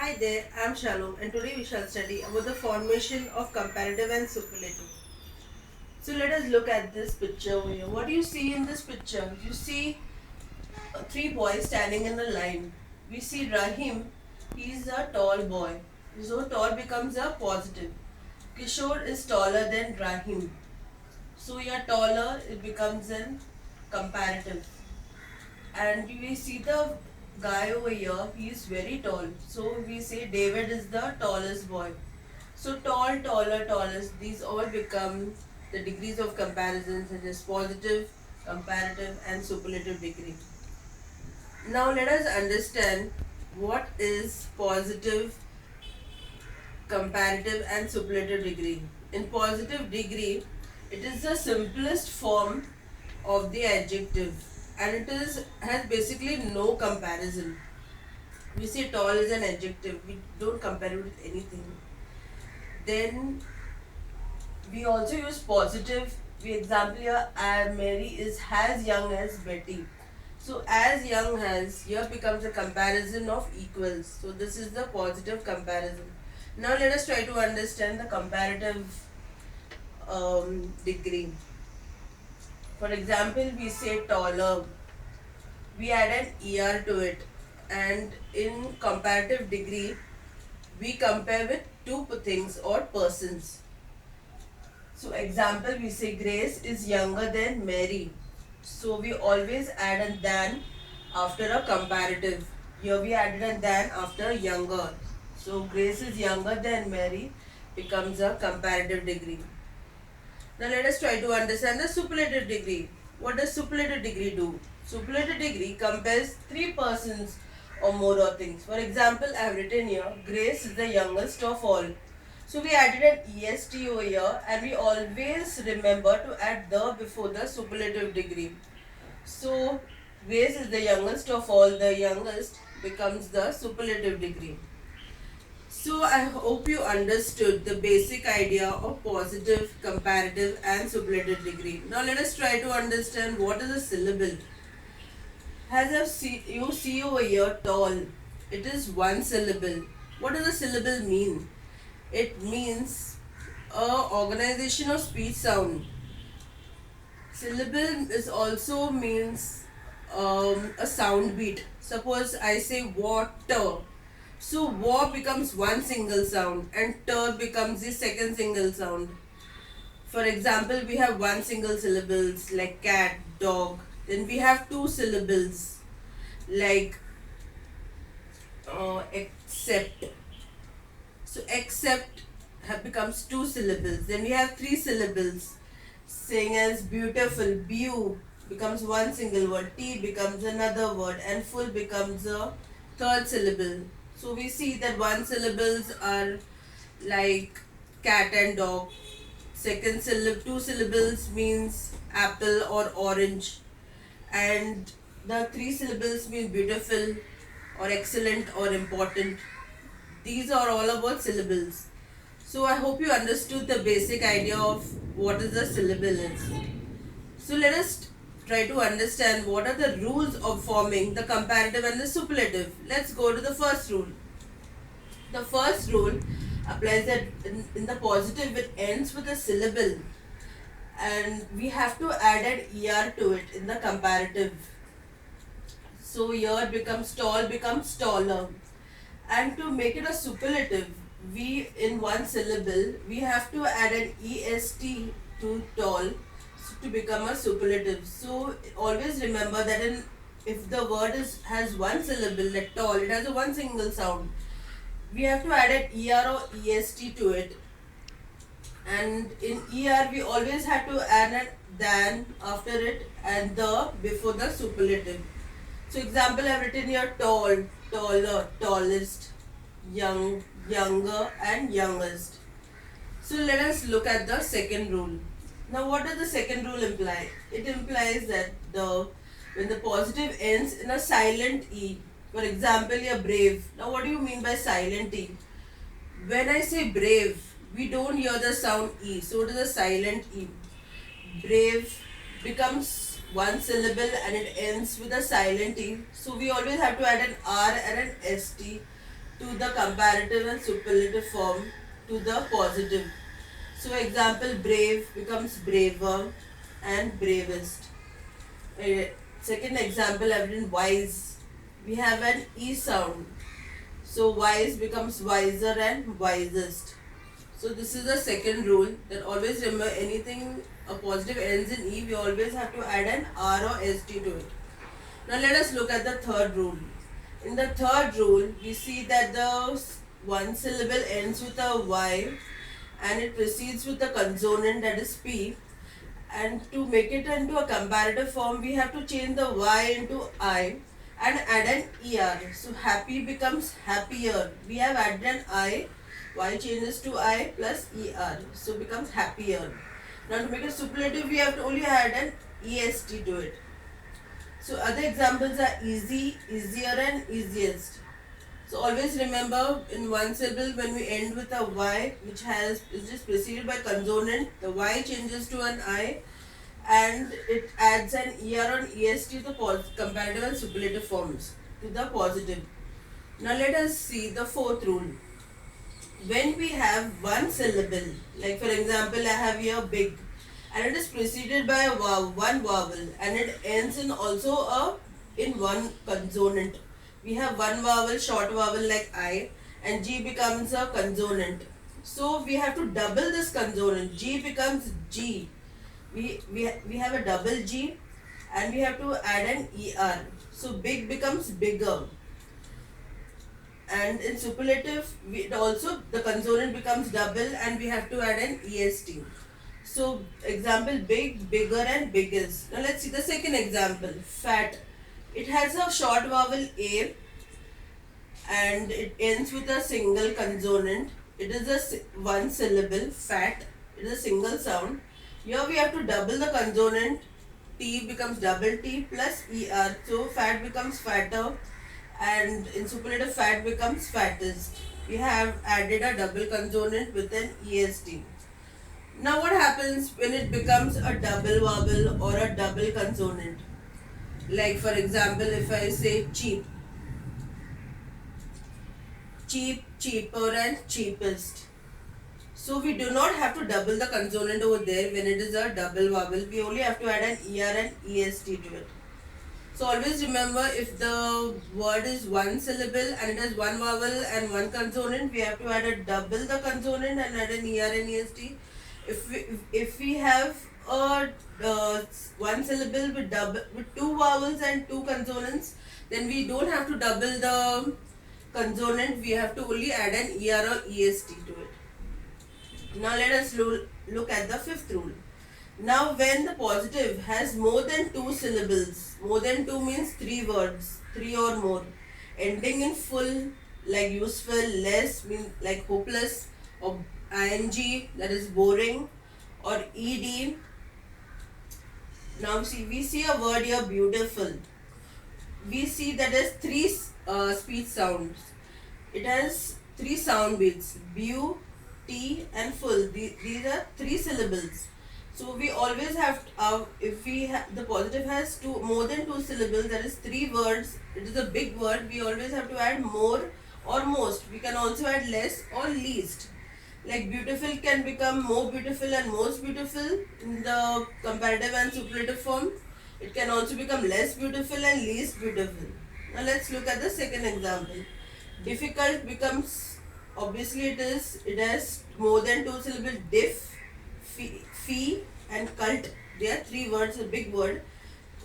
Hi there, I'm Shalom and today we shall study about the formation of comparative and superlative. So let us look at this picture over here. What do you see in this picture? You see three boys standing in a line. We see Rahim, he is a tall boy. So tall becomes a positive. Kishore is taller than Rahim. So you're taller, it becomes an comparative. And we see the guy over here, he is very tall. So we say David is the tallest boy. So tall, taller, tallest, these all become the degrees of comparison such as positive, comparative and superlative degree. Now let us understand what is positive, comparative and superlative degree. In positive degree, it is the simplest form of the adjective and it has basically no comparison. We say tall is an adjective, we don't compare it with anything. Then we also use positive. We example here, Mary is as young as Betty. So as young as here becomes a comparison of equals. So this is the positive comparison. Now let us try to understand the comparative degree. For example, we say taller. We add an er to it, and in comparative degree, we compare with two things or persons. So example, we say Grace is younger than Mary. So we always add a than after a comparative. Here we added a than after younger. So Grace is younger than Mary becomes a comparative degree. Now let us try to understand the superlative degree. What does superlative degree do? Superlative degree compares three persons or more of things. For example, I have written here, Grace is the youngest of all. So we added an est over here and we always remember to add the before the superlative degree. So Grace is the youngest of all, the youngest becomes the superlative degree. So I hope you understood the basic idea of positive, comparative and superlative degree. Now let us try to understand what is a syllable. As you see over here, tall, it is one syllable. What does a syllable mean? It means a organization of speech sound. Syllable is also means a sound beat. Suppose I say water. So wa becomes one single sound and ter becomes the second single sound. For example, we have one single syllables like cat, dog. Then we have two syllables like accept. So accept becomes two syllables. Then we have three syllables. Sing as beautiful, beau becomes one single word, tea becomes another word and full becomes a third syllable. So we see that one syllables are like cat and dog. Second syllable, two syllables means apple or orange. And the three syllables mean beautiful or excellent or important. These are all about syllables. So I hope you understood the basic idea of what is a syllable is. So let us try to understand what are the rules of forming the comparative and the superlative. Let's go to the first rule. The first rule applies that in the positive it ends with a syllable and we have to add an er to it in the comparative. So here it becomes tall becomes taller. And to make it a superlative, we in one syllable we have to add an est to tall to become a superlative. So always remember that if the word has one syllable like tall, it has a one single sound. We have to add an er or est to it. And in er we always have to add a than after it and the before the superlative. So example I have written here tall, taller, tallest, young, younger and youngest. So let us look at the second rule. Now what does the second rule imply? It implies that when the positive ends in a silent E, for example you're brave. Now what do you mean by silent E? When I say brave, we don't hear the sound E, so it is a silent E. Brave becomes one syllable and it ends with a silent E. So we always have to add an R and an ST to the comparative and superlative form to the positive. So example, brave becomes braver and bravest. Second example, I've written wise. We have an E sound. So wise becomes wiser and wisest. So this is the second rule, that always remember anything a positive ends in E, we always have to add an R or ST to it. Now let us look at the third rule. In the third rule, we see that the one syllable ends with a Y and it precedes with a consonant, that is P. And to make it into a comparative form, we have to change the Y into I and add an ER. So happy becomes happier. We have added an I, Y changes to I plus ER. So becomes happier. Now to make it superlative, we have to only add an EST to it. So other examples are easy, easier and easiest. So always remember, in one syllable when we end with a Y which is just preceded by consonant, the Y changes to an I and it adds an ER on EST to the comparative and superlative forms to the positive. Now let us see the fourth rule. When we have one syllable, like for example I have here big, and it is preceded by a one vowel and it ends in also in one consonant. We have one vowel, short vowel like I, and G becomes a consonant. So we have to double this consonant. G becomes G. We have a double G and we have to add an ER. So big becomes bigger. And in superlative, also the consonant becomes double and we have to add an EST. So example, big, bigger and biggest. Now let's see the second example, fat. It has a short vowel A and it ends with a single consonant. It is a one syllable, fat. It is a single sound. Here we have to double the consonant. T becomes double T plus ER. So fat becomes fatter and in superlative fat becomes fattest. We have added a double consonant with an EST. Now what happens when it becomes a double vowel or a double consonant? Like for example, if I say cheap, cheap, cheaper and cheapest. So we do not have to double the consonant over there when it is a double vowel. We only have to add an ER and EST to it. So always remember, if the word is one syllable and it has one vowel and one consonant, we have to add a double the consonant and add an ER and EST. If we have a one syllable with two vowels and two consonants, then we don't have to double the consonant. We have to only add an ER or EST to it. Now let us look at the fifth rule. Now when the positive has more than two syllables, more than two means three words, three or more, ending in full like useful, less means like hopeless, or ing, that is boring, or ed. Now we see a word here, beautiful. We see that has three speech sounds. It has three sound beats, beau, t and full. These are three syllables. So we always have if the positive has more than two syllables, that is three words, it is a big word, we always have to add more or most. We can also add less or least. Like beautiful can become more beautiful and most beautiful in the comparative and superlative form. It can also become less beautiful and least beautiful. Now let's look at the second example. Difficult becomes, obviously it has more than two syllables, diff, fee and cult. They are three words, a big word.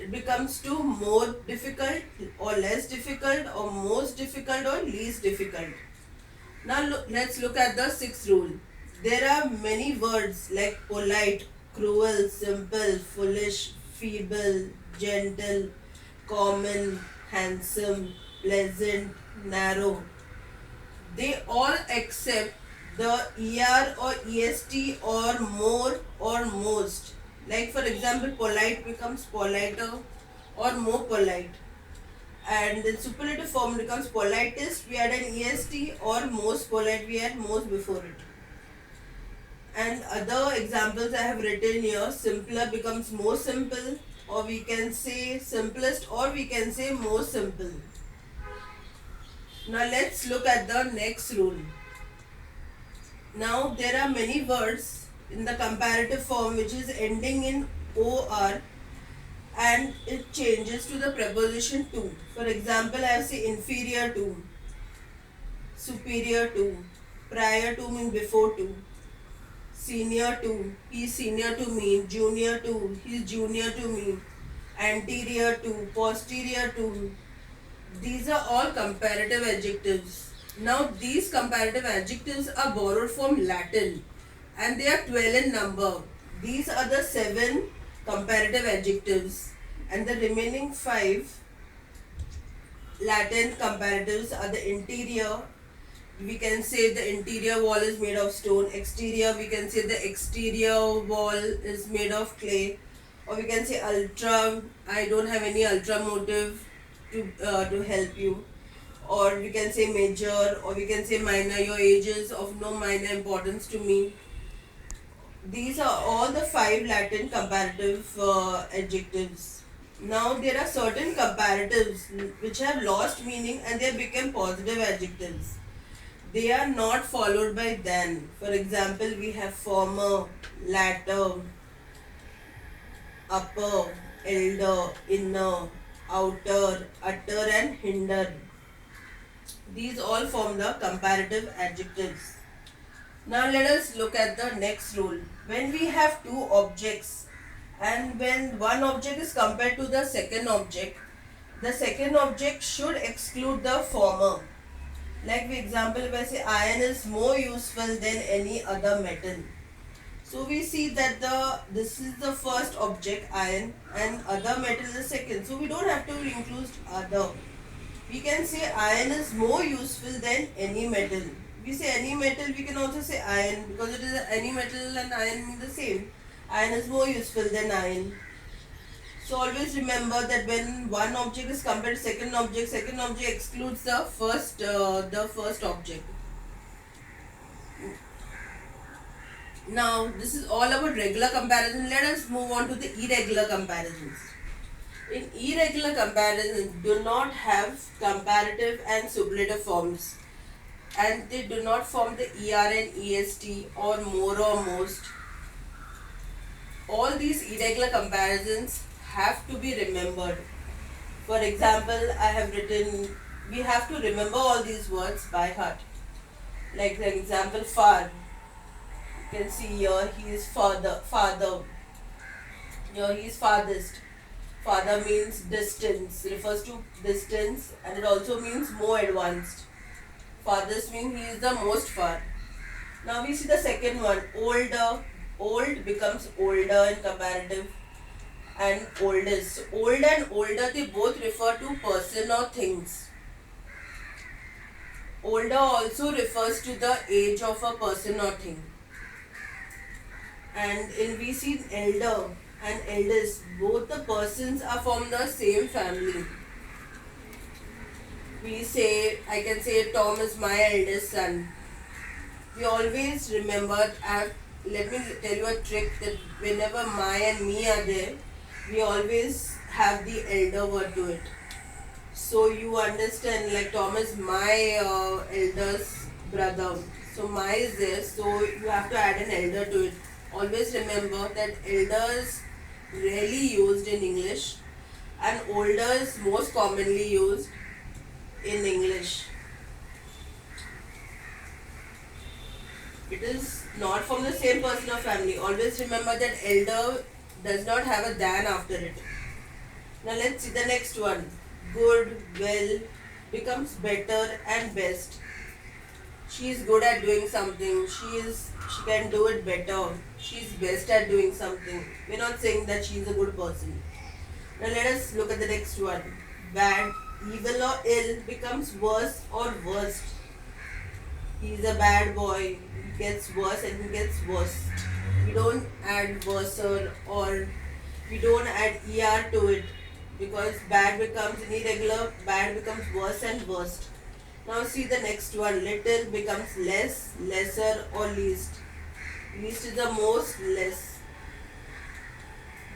It becomes to more difficult or less difficult or most difficult or least difficult. Now let's look at the sixth rule. There are many words like polite, cruel, simple, foolish, feeble, gentle, common, handsome, pleasant, narrow. They all accept the ER or EST or more or most. Like for example, polite becomes politer or more polite. And in superlative form becomes politest, we add an EST, or most polite, we add most before it. And other examples I have written here, simpler becomes more simple, or we can say simplest, or we can say more simple. Now let's look at the next rule. Now there are many words in the comparative form which is ending in or and it changes to the preposition to. For example, I say inferior to, superior to, prior to means before to, senior to, he's senior to me, junior to, he's junior to me, anterior to, posterior to. These are all comparative adjectives. Now these comparative adjectives are borrowed from Latin and they are 12 in number. These are the 7 comparative adjectives and the remaining 5 Latin comparatives are the interior. We can say the interior wall is made of stone. Exterior, we can say the exterior wall is made of clay. Or we can say ultra. I don't have any ultra motive to help you. Or we can say major, or we can say minor. Your age is of no minor importance to me. These are all the 5 Latin comparative adjectives. Now there are certain comparatives which have lost meaning and they become positive adjectives. They are not followed by than. For example, we have former, latter, upper, elder, inner, outer, utter, and hinder. These all form the comparative adjectives. Now let us look at the next rule. When we have two objects and when one object is compared to the second object should exclude the former. Like for example, if I say iron is more useful than any other metal. So we see that this is the first object, iron, and other metal is the second. So we don't have to include other. We can say iron is more useful than any metal. We say any metal, we can also say iron because it is any metal and iron mean the same. Iron is more useful than iron. So always remember that when one object is compared to second object excludes the first object. Now this is all about regular comparison. Let us move on to the irregular comparisons. In irregular comparisons, do not have comparative and superlative forms, and they do not form the er and est or more or most. All these irregular comparisons have to be remembered. For example, I have written, we have to remember all these words by heart. Like the example, far. You can see here he is father. Here he is farthest. Father means distance, refers to distance, and it also means more advanced. Farthest means he is the most far. Now we see the second one, older. Old becomes older in comparative, and oldest. Old and older, they both refer to person or things. Older also refers to the age of a person or thing. And in we see elder and eldest, both the persons are from the same family. We say, I can say Tom is my eldest son. We always remember, let me tell you a trick that whenever my and me are there, we always have the elder word to it. So you understand, like Tom is my eldest brother. So my is there, so you have to add an elder to it. Always remember that elder is rarely used in English and older is most commonly used in English. It is not from the same person or family. Always remember that elder does not have a than after it. Now let's see the next one. Good, well becomes better and best. She is good at doing something. She can do it better. She is best at doing something. We're not saying that she is a good person. Now let us look at the next one. Bad, evil or ill becomes worse or worst. He is a bad boy. He gets worse and he gets worst. We don't add worser or we don't add er to it because bad becomes irregular, bad becomes worse and worst. Now see the next one. Little becomes less, lesser or least. Least is the most less.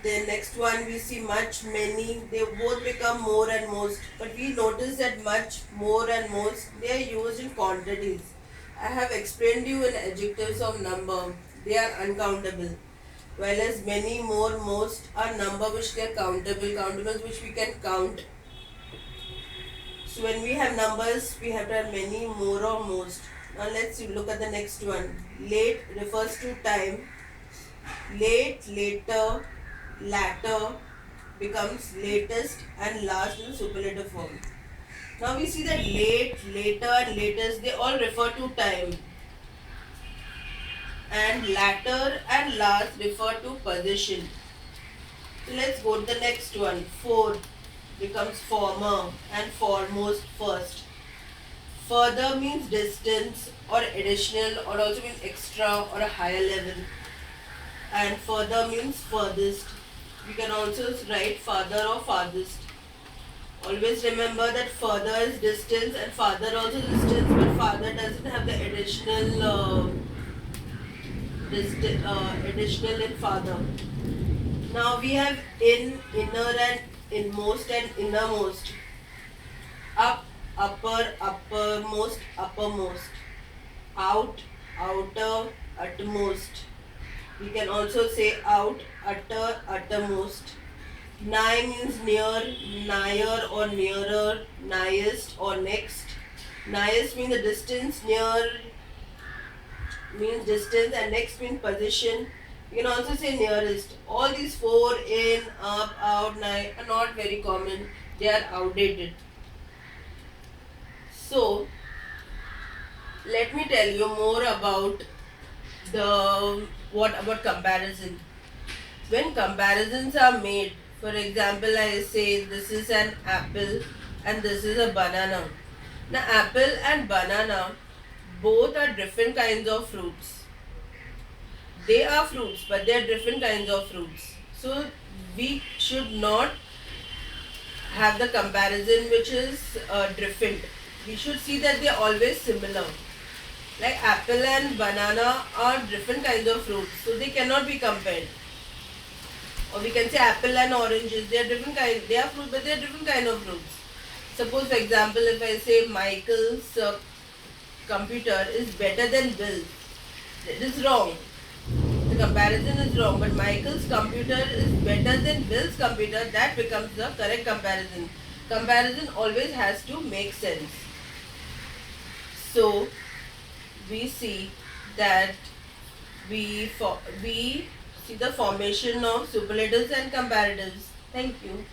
Then next one we see much, many. They both become more and most. But we notice that much, more and most, they are used in quantities. I have explained you in adjectives of number. They are uncountable. While as many, more, most are number which they are countable. Countables which we can count. So when we have numbers, we have to have many, more or most. Now let's look at the next one. Late refers to time. Late, later, latter becomes latest and last in superlative form. Now we see that late, later and latest, they all refer to time, and latter and last refer to position. So let's go to the next one. Fourth becomes former and foremost first. Further means distance or additional, or also means extra or a higher level. And further means furthest. We can also write farther or farthest. Always remember that further is distance and farther also distance, but farther doesn't have the additional in farther. Now we have in, inner and inmost and innermost. Up, upper, uppermost, uppermost. Out, outer, utmost. We can also say out, utter, uttermost. Nigh means near, nigher or nearer, nighest or next. Nighest means the distance, near means distance, and next means position. You can also say nearest. All these four, in, up, out, nigh, are not very common. They are outdated. So, let me tell you more about what about comparison. When comparisons are made, for example, I say this is an apple and this is a banana. Now, apple and banana both are different kinds of fruits. They are fruits, but they are different kinds of fruits. So, we should not have the comparison which is different. We should see that they are always similar. Like apple and banana are different kinds of fruits, so they cannot be compared. Or we can say apple and oranges, they are different kind. They are fruit, but they are different kind of fruits. Suppose, for example, if I say Michael's computer is better than Bill's, it is wrong. The comparison is wrong. But Michael's computer is better than Bill's computer. That becomes the correct comparison. Comparison always has to make sense. So we see that we see the formation of superlatives and comparatives. Thank you.